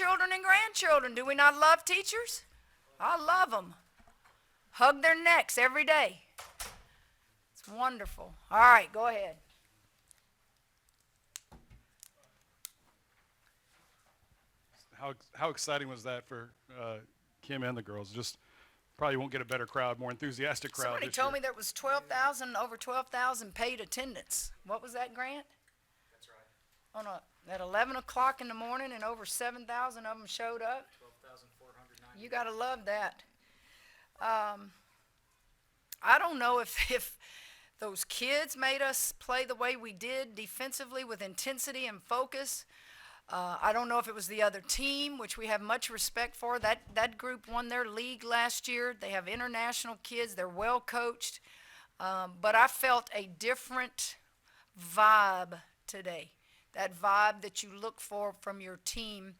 children and grandchildren. Do we not love teachers? I love them. Hug their necks every day. It's wonderful. All right, go ahead. How exciting was that for Kim and the girls? Just probably won't get a better crowd, more enthusiastic crowd. Somebody told me there was 12,000, over 12,000 paid attendance. What was that, Grant? That's right. At 11 o'clock in the morning, and over 7,000 of them showed up. 12,490. You got to love that. I don't know if those kids made us play the way we did defensively with intensity and focus. I don't know if it was the other team, which we have much respect for. That group won their league last year. They have international kids. They're well coached. But I felt a different vibe today, that vibe that you look for from your team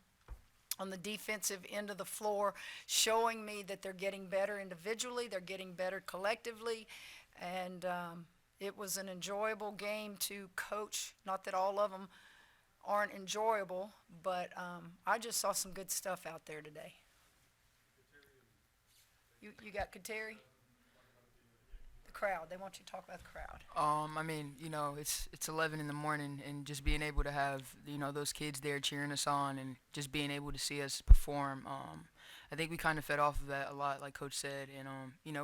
on the defensive end of the floor, showing me that they're getting better individually, they're getting better collectively, and it was an enjoyable game to coach. Not that all of them aren't enjoyable, but I just saw some good stuff out there today. You got Kateri? The crowd. They want you to talk about the crowd. I mean, it's 11 in the morning, and just being able to have, those kids there cheering us on and just being able to see us perform. I think we kind of fed off of that a lot, like Coach said, and,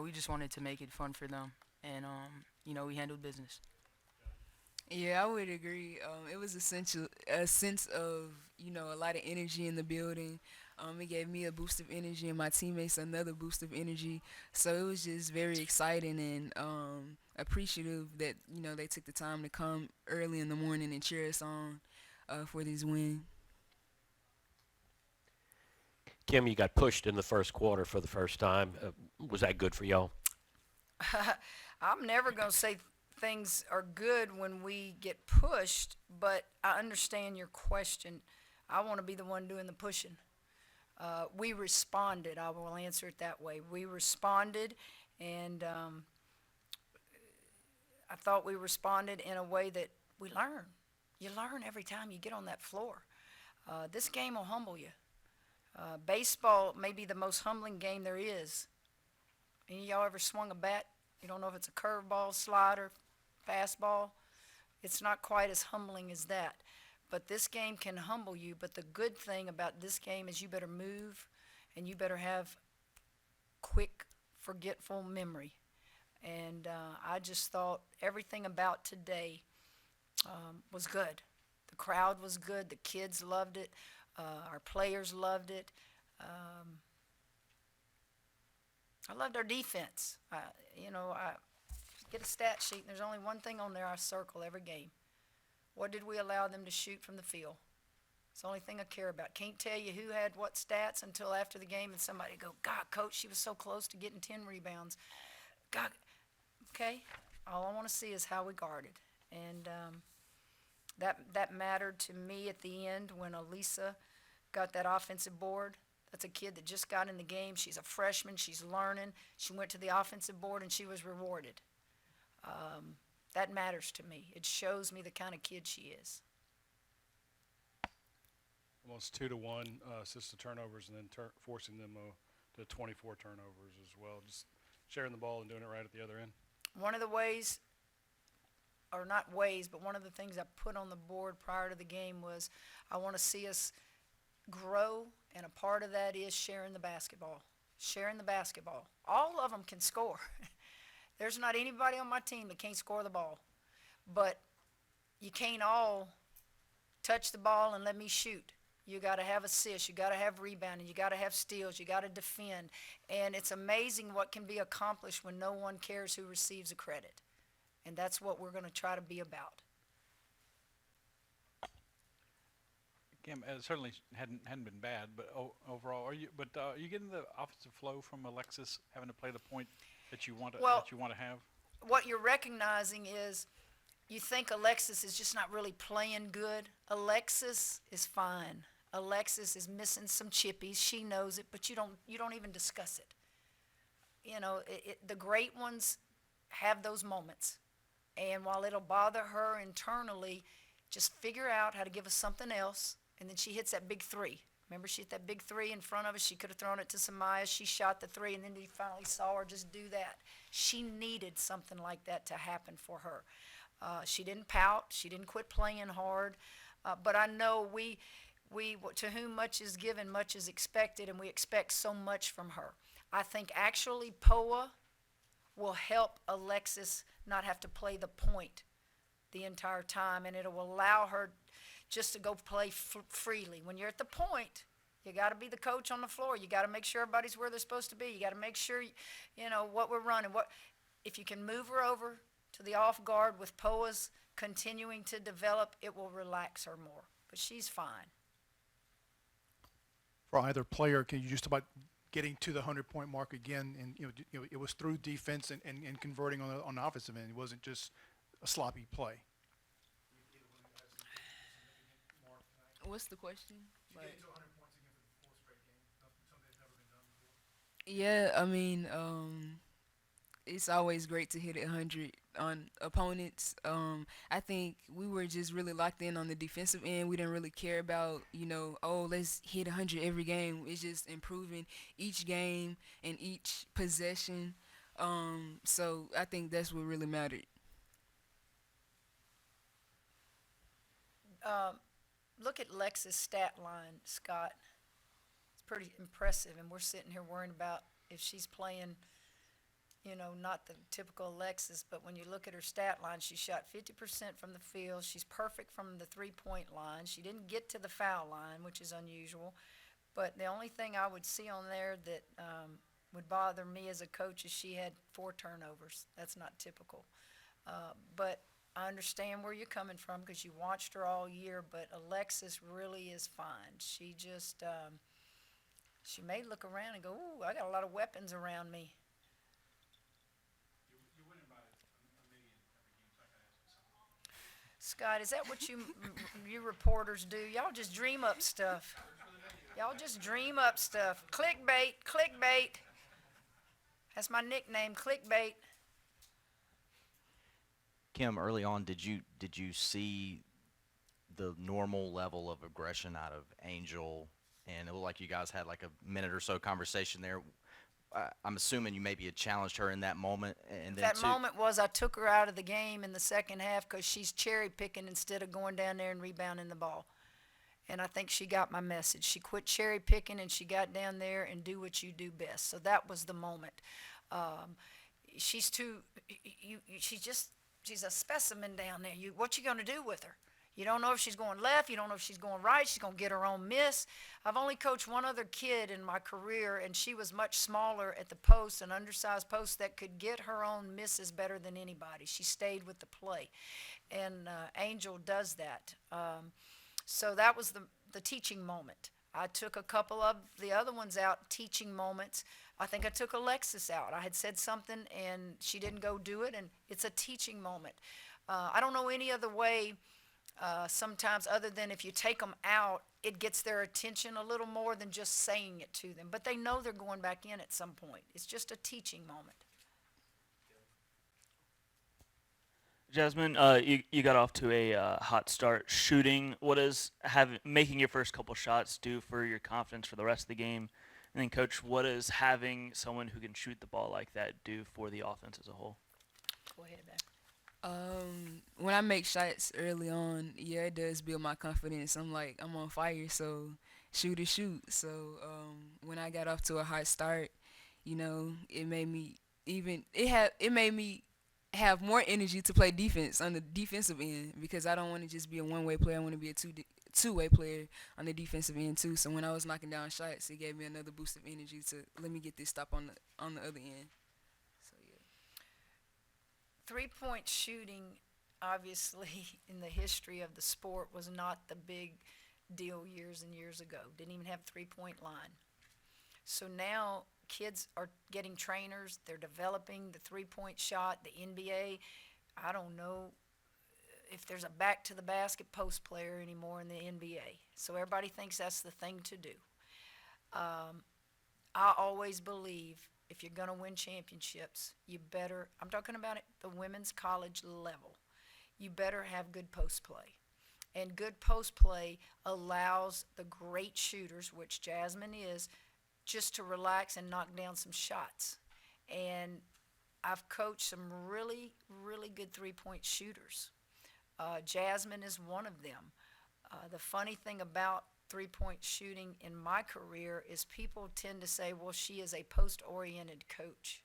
we just wanted to make it fun for them, and, we handled business. Yeah, I would agree. It was a sense of, a lot of energy in the building. It gave me a boost of energy and my teammates another boost of energy. So it was just very exciting and appreciative that, they took the time to come early in the morning and cheer us on for this win. Kim, you got pushed in the first quarter for the first time. Was that good for y'all? I'm never going to say things are good when we get pushed, but I understand your question. I want to be the one doing the pushing. We responded. I will answer it that way. We responded, and I thought we responded in a way that we learn. You learn every time you get on that floor. This game will humble you. Baseball may be the most humbling game there is. Any of y'all ever swung a bat? You don't know if it's a curveball, slider, fastball. It's not quite as humbling as that. But this game can humble you. But the good thing about this game is you better move, and you better have quick, forgetful memory. And I just thought everything about today was good. The crowd was good. The kids loved it. Our players loved it. I loved our defense. I get a stat sheet, and there's only one thing on there I circle every game. What did we allow them to shoot from the field? It's the only thing I care about. Can't tell you who had what stats until after the game, and somebody go, God, Coach, she was so close to getting 10 rebounds. God, okay? All I want to see is how we guarded. And that mattered to me at the end when Elisa got that offensive board. That's a kid that just got in the game. She's a freshman. She's learning. She went to the offensive board, and she was rewarded. That matters to me. It shows me the kind of kid she is. Almost 2-1 assisted turnovers, and then forcing them to 24 turnovers as well. Just sharing the ball and doing it right at the other end. One of the ways, or not ways, but one of the things I put on the board prior to the game was I want to see us grow, and a part of that is sharing the basketball. Sharing the basketball. All of them can score. There's not anybody on my team that can't score the ball. But you can't all touch the ball and let me shoot. You got to have assists. You got to have rebounding. You got to have steals. You got to defend. And it's amazing what can be accomplished when no one cares who receives the credit. And that's what we're going to try to be about. Kim, it certainly hadn't been bad, but overall, are you getting the offensive flow from Alexis having to play the point that you want to have? What you're recognizing is you think Alexis is just not really playing good. Alexis is fine. Alexis is missing some chippies. She knows it, but you don't even discuss it. The great ones have those moments. And while it'll bother her internally, just figure out how to give us something else, and then she hits that big three. Remember, she hit that big three in front of us. She could have thrown it to Samaya. She shot the three, and then we finally saw her just do that. She needed something like that to happen for her. She didn't pout. She didn't quit playing hard. But I know to whom much is given, much is expected, and we expect so much from her. I think actually POA will help Alexis not have to play the point the entire time, and it will allow her just to go play freely. When you're at the point, you got to be the coach on the floor. You got to make sure everybody's where they're supposed to be. You got to make sure, what we're running. If you can move her over to the off guard with POA's continuing to develop, it will relax her more. But she's fine. For either player, can you just about getting to the 100-point mark again? And it was through defense and converting on the offensive end. It wasn't just a sloppy play. What's the question? Like, Getting to 100 points again for the fourth straight game, something that's never been done before. yeah, I mean, it's always great to hit 100 on opponents. I think we were just really locked in on the defensive end. We didn't really care about, let's hit 100 every game. It's just improving each game and each possession. So I think that's what really mattered. Look at Lex's stat line, Scott. It's pretty impressive, and we're sitting here worrying about if she's playing, not the typical Alexis, but when you look at her stat line, she shot 50% from the field. She's perfect from the three-point line. She didn't get to the foul line, which is unusual. But the only thing I would see on there that would bother me as a coach is she had 4 turnovers. That's not typical. But I understand where you're coming from because you watched her all year, but Alexis really is fine. She just, she may look around and go, ooh, I got a lot of weapons around me. You're winning by a million every game, so I can ask you something. Scott, is that what you reporters do? Y'all just dream up stuff. Y'all just dream up stuff. Clickbait, clickbait. That's my nickname, clickbait. Kim, early on, did you see the normal level of aggression out of Angel? And it looked like you guys had like a minute or so conversation there. I'm assuming you maybe had challenged her in that moment. And then That moment was I took her out of the game in the second half because she's cherry picking instead of going down there and rebounding the ball. And I think she got my message. She quit cherry picking and she got down there and do what you do best. So that was the moment. She's a specimen down there. What you gonna do with her? You don't know if she's going left. You don't know if she's going right. She's going to get her own miss. I've only coached one other kid in my career, and she was much smaller at the post, an undersized post that could get her own misses better than anybody. She stayed with the play, and Angel does that. So that was the teaching moment. I took a couple of the other ones out, teaching moments. I think I took Alexis out. I had said something, and she didn't go do it, and it's a teaching moment. I don't know any other way sometimes other than if you take them out, it gets their attention a little more than just saying it to them. But they know they're going back in at some point. It's just a teaching moment. Jasmine, you got off to a hot start shooting. What does making your first couple shots do for your confidence for the rest of the game? And then, Coach, what does having someone who can shoot the ball like that do for the offense as a whole? Go ahead, man. When I make shots early on, yeah, it does build my confidence. I'm on fire, so shoot is shoot. So when I got off to a hot start, it made me have more energy to play defense on the defensive end because I don't want to just be a one-way player. I want to be a two-way player on the defensive end too. So when I was knocking down shots, it gave me another boost of energy to let me get this stop on the other end. So yeah. Three-point shooting, obviously, in the history of the sport was not the big deal years and years ago. Didn't even have three-point line. So now kids are getting trainers. They're developing the three-point shot, the NBA. I don't know if there's a back-to-the-basket post player anymore in the NBA. So everybody thinks that's the thing to do. I always believe if you're going to win championships, you better, I'm talking about the women's college level, you better have good post play. And good post play allows the great shooters, which Jasmine is, just to relax and knock down some shots. And I've coached some really, really good three-point shooters. Jasmine is one of them. The funny thing about three-point shooting in my career is people tend to say, well, she is a post-oriented coach.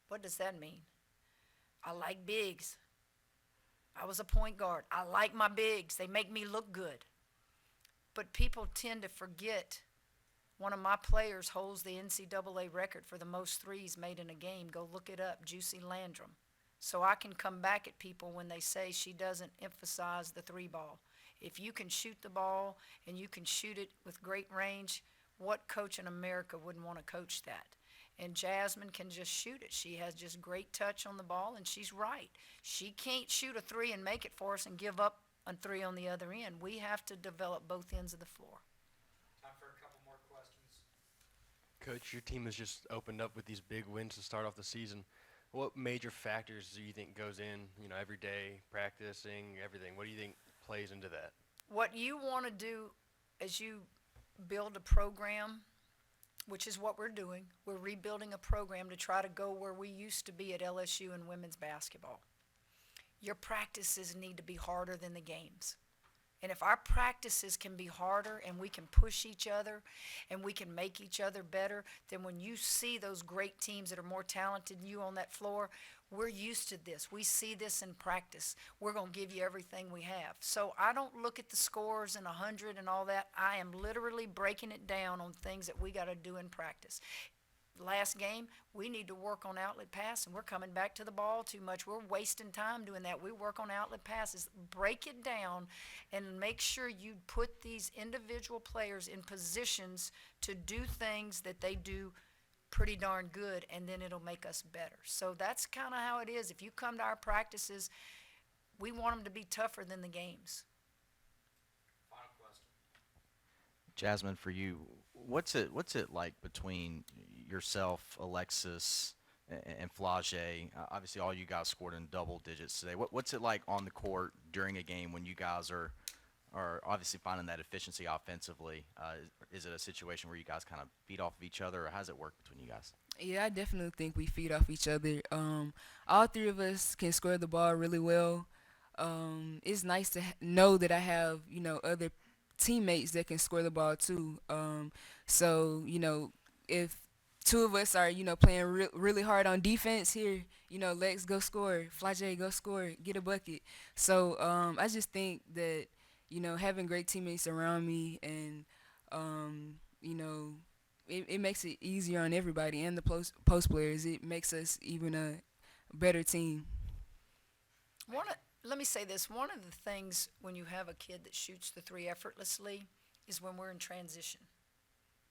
What does that mean? I like bigs. I was a point guard. I like my bigs. They make me look good. But people tend to forget one of my players holds the NCAA record for the most threes made in a game. Go look it up, Juicy Landrum. So I can come back at people when they say she doesn't emphasize the three ball. If you can shoot the ball and you can shoot it with great range, what coach in America wouldn't want to coach that? And Jasmine can just shoot it. She has just great touch on the ball, and she's right. She can't shoot a three and make it for us and give up a three on the other end. We have to develop both ends of the floor. Time for a couple more questions. Coach, your team has just opened up with these big wins to start off the season. What major factors do you think goes in, every day, practicing, everything? What do you think plays into that? What you want to do as you build a program, which is what we're doing, we're rebuilding a program to try to go where we used to be at LSU in women's basketball. Your practices need to be harder than the games. And if our practices can be harder and we can push each other and we can make each other better, then when you see those great teams that are more talented than you on that floor, we're used to this. We see this in practice. We're going to give you everything we have. So I don't look at the scores and 100 and all that. I am literally breaking it down on things that we got to do in practice. Last game, we need to work on outlet pass, and we're coming back to the ball too much. We're wasting time doing that. We work on outlet passes. Break it down and make sure you put these individual players in positions to do things that they do pretty darn good, and then it'll make us better. So that's kind of how it is. If you come to our practices, we want them to be tougher than the games. Final question. Jasmine, for you, what's it like between yourself, Alexis, and Flage? Obviously, all you guys scored in double digits today. What's it like on the court during a game when you guys are obviously finding that efficiency offensively? Is it a situation where you guys kind of feed off of each other, or how does it work between you guys? Yeah, I definitely think we feed off each other. All three of us can score the ball really well. It's nice to know that I have, other teammates that can score the ball too. So, if two of us are, playing really hard on defense here, Lex, go score, Flage, go score, get a bucket. So I just think that, having great teammates around me and, it makes it easier on everybody and the post players. It makes us even a better team. Let me say this. One of the things when you have a kid that shoots the three effortlessly is when we're in transition.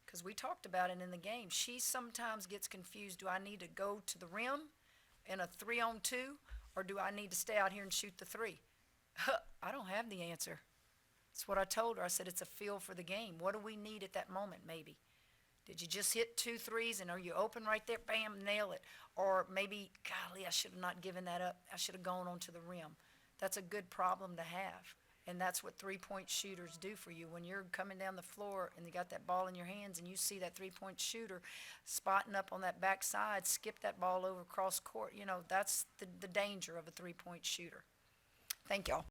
Because we talked about it in the game. She sometimes gets confused. Do I need to go to the rim in a 3-on-2, or do I need to stay out here and shoot the three? I don't have the answer. It's what I told her. I said it's a feel for the game. What do we need at that moment, maybe? Did you just hit 2 threes and are you open right there? Bam, nail it. Or maybe, golly, I should have not given that up. I should have gone onto the rim. That's a good problem to have. And that's what three-point shooters do for you. When you're coming down the floor and you got that ball in your hands and you see that three-point shooter spotting up on that backside, skip that ball over cross court. That's the danger of a three-point shooter. Thank y'all.